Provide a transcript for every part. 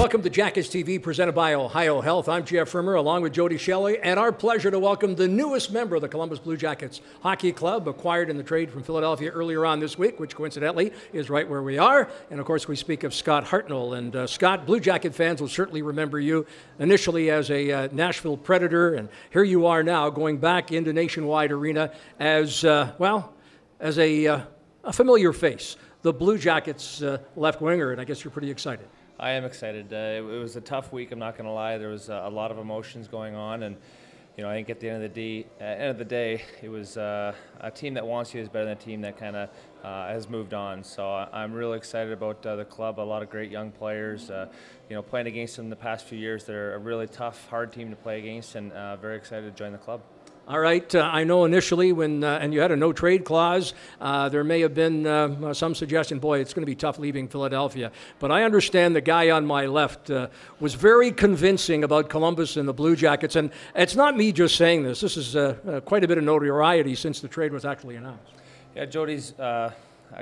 Welcome to Jackets TV, presented by Ohio Health. I'm Jeff Rimmer, along with Jody Shelley, and our pleasure to welcome the newest member of the Columbus Blue Jackets Hockey Club, acquired in the trade from Philadelphia earlier on this week, which coincidentally is right where we are. And of course, we speak of Scott Hartnell. And Scott, Blue Jacket fans will certainly remember you initially as a Nashville Predator, and here you are now going back into Nationwide Arena as, as a familiar face, the Blue Jackets left winger, and I guess you're pretty excited. I am excited. It was a tough week, I'm not going to lie. There was a lot of emotions going on, and I think at the end of the day, it was a team that wants you is better than a team that kind of has moved on. So I'm really excited about the club. A lot of great young players. Playing against them the past few years, they're a really tough, hard team to play against, and very excited to join the club. All right. I know initially when and you had a no-trade clause, there may have been some suggestion, boy, it's going to be tough leaving Philadelphia. But I understand the guy on my left was very convincing about Columbus and the Blue Jackets. And it's not me just saying this. This is quite a bit of notoriety since the trade was actually announced. Yeah, Jody's a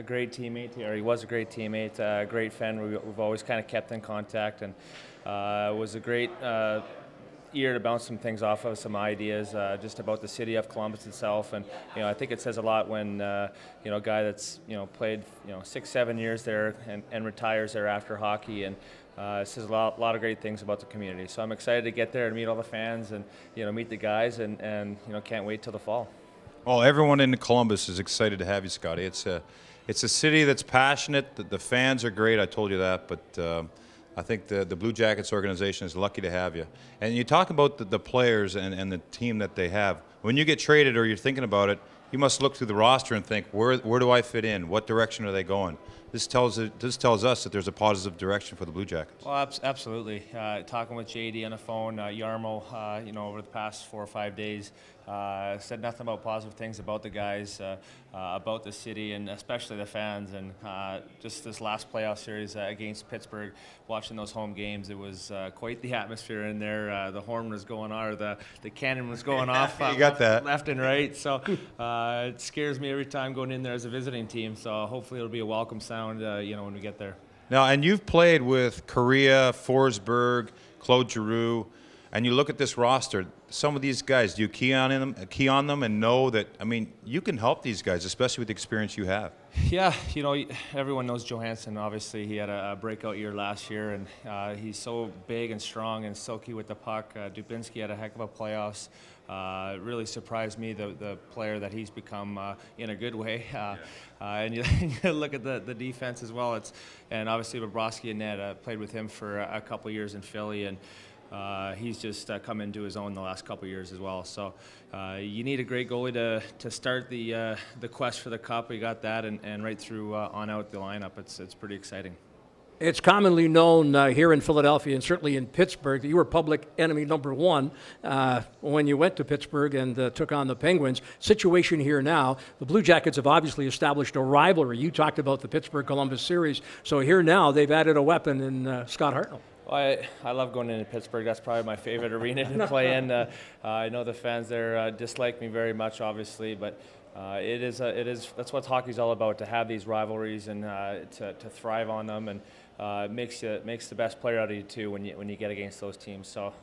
great teammate, or he was a great teammate, a great fan. We've always kind of kept in contact, and it was a great year to bounce some things off of, some ideas just about the city of Columbus itself. And I think it says a lot when a guy that's played 6-7 years there and retires there after hockey, and it says a lot of great things about the community. So I'm excited to get there and meet all the fans and meet the guys, and can't wait till the fall. Well, everyone in Columbus is excited to have you, Scotty. It's a city that's passionate. The fans are great. I told you that, but I think the Blue Jackets organization is lucky to have you. And you talk about the players and the team that they have. When you get traded or you're thinking about it, you must look through the roster and think, where do I fit in? What direction are they going? This tells us that there's a positive direction for the Blue Jackets. Well, absolutely. Talking with JD on the phone, Yarmo, over the past 4 or 5 days, said nothing but positive things about the guys, about the city, and especially the fans. And just this last playoff series against Pittsburgh, watching those home games, it was quite the atmosphere in there. The horn was going on, or the cannon was going off. You got that. Left and right. So it scares me every time going in there as a visiting team. So hopefully it'll be a welcome sound, when we get there. Now, and you've played with Korea, Forsberg, Claude Giroux, and you look at this roster. Some of these guys, do you key on them and know that, you can help these guys, especially with the experience you have? Yeah, everyone knows Johansson. Obviously, he had a breakout year last year, and he's so big and strong and silky with the puck. Dubinsky had a heck of a playoffs. It really surprised me, the player that he's become in a good way. And you look at the defense as well. And obviously Bobrovsky and Ned played with him for a couple years in Philly, and he's just come into his own the last couple of years as well. So you need a great goalie to start the quest for the cup. We got that, and right through on out the lineup. It's pretty exciting. It's commonly known here in Philadelphia and certainly in Pittsburgh that you were public enemy number one when you went to Pittsburgh and took on the Penguins. Situation here now, the Blue Jackets have obviously established a rivalry. You talked about the Pittsburgh-Columbus series. So here now they've added a weapon in Scott Hartnell. Well, I love going into Pittsburgh. That's probably my favorite arena to play in. I know the fans there dislike me very much, obviously, but it is that's what hockey's all about, to have these rivalries and to thrive on them, and makes the best player out of you too when you get against those teams. So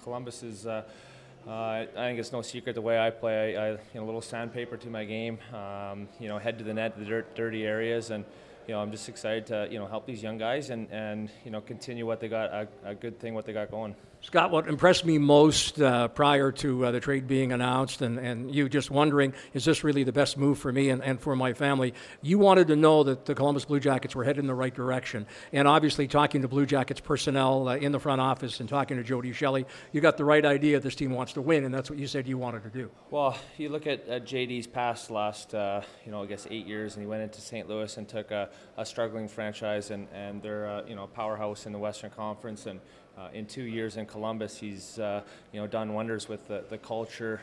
Columbus is. I think it's no secret the way I play. I a little sandpaper to my game. Head to the net, the dirty areas, and I'm just excited to help these young guys and continue what they got, a good thing what they got going. Scott, what impressed me most prior to the trade being announced, and you just wondering, is this really the best move for me and for my family? You wanted to know that the Columbus Blue Jackets were headed in the right direction. And obviously talking to Blue Jackets personnel in the front office and talking to Jody Shelley, you got the right idea this team wants to win, and that's what you said you wanted to do. Well, you look at JD's past last, I guess 8 years, and he went into St. Louis and took a struggling franchise, and they're a powerhouse in the Western Conference, and in 2 years in Columbus, he's done wonders with the culture,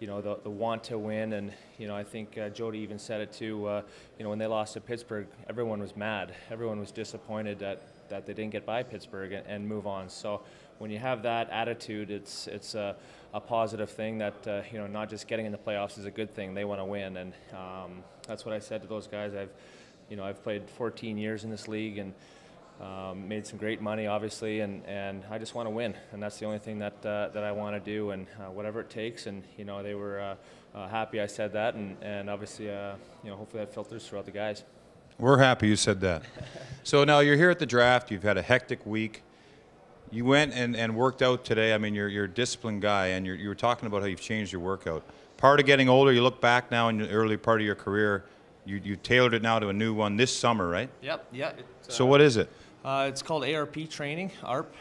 the want to win, and I think Jody even said it too. When they lost to Pittsburgh, everyone was mad. Everyone was disappointed that they didn't get by Pittsburgh and move on. So when you have that attitude, it's a positive thing. That not just getting in the playoffs is a good thing. They want to win, and that's what I said to those guys. I've played 14 years in this league, and made some great money, obviously, and I just want to win, and that's the only thing that I want to do, and whatever it takes. And they were happy I said that, and obviously, hopefully that filters throughout the guys. We're happy you said that. So now you're here at the draft. You've had a hectic week. You went and worked out today. I mean, you're a disciplined guy, and you were talking about how you've changed your workout. Part of getting older, you look back now in the early part of your career, you tailored it now to a new one this summer, right? Yep, yeah. So what is it? It's called ARP training, ARP.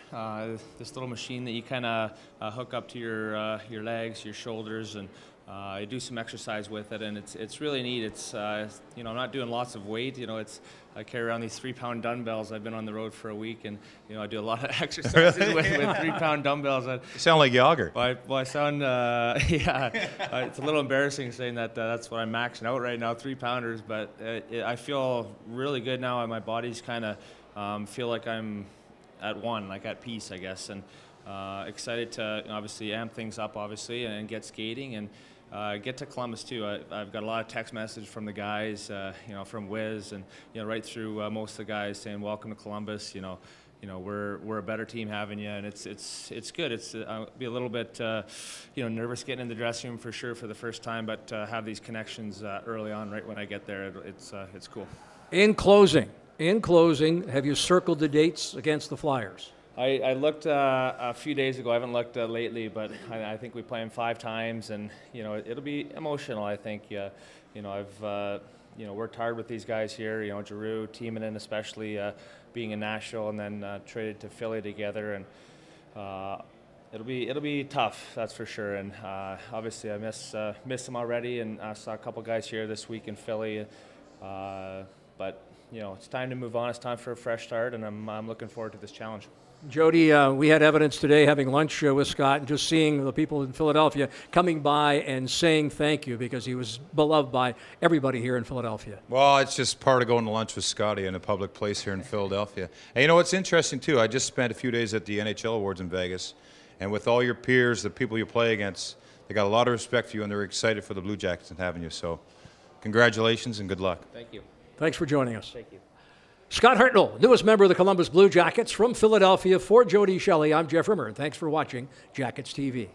This little machine that you kind of hook up to your legs, your shoulders, and I do some exercise with it, and it's really neat. It's I'm not doing lots of weight. I carry around these 3-pound dumbbells. I've been on the road for a week, and I do a lot of exercises with 3-pound dumbbells. You sound like Yager. I sound yeah. It's a little embarrassing saying that that's what I'm maxing out right now, 3-pounders. But I feel really good now, and my body's kind of feel like I'm at one, like at peace, I guess, and excited to obviously amp things up, obviously, and get skating and. Get to Columbus too. I've got a lot of text messages from the guys, from Wiz, and right through most of the guys saying welcome to Columbus. We're a better team having you, and it's good. I'll be a little bit nervous getting in the dressing room for sure for the first time, but have these connections early on, right when I get there. It's cool. In closing, have you circled the dates against the Flyers? I looked a few days ago. I haven't looked lately, but I think we play them 5 times, and it'll be emotional. I think I've worked hard with these guys here. Giroux, Timonen, especially being in Nashville, and then traded to Philly together, and it'll be tough, that's for sure. And obviously, I miss them already, and I saw a couple guys here this week in Philly, but it's time to move on. It's time for a fresh start, and I'm looking forward to this challenge. Jody, we had evidence today having lunch with Scott and just seeing the people in Philadelphia coming by and saying thank you because he was beloved by everybody here in Philadelphia. Well, it's just part of going to lunch with Scotty in a public place here in Philadelphia. And what's interesting, too, I just spent a few days at the NHL Awards in Vegas, and with all your peers, the people you play against, they got a lot of respect for you, and they're excited for the Blue Jackets and having you. So congratulations and good luck. Thank you. Thanks for joining us. Thank you. Scott Hartnell, newest member of the Columbus Blue Jackets from Philadelphia. For Jody Shelley, I'm Jeff Rimmer, and thanks for watching Jackets TV.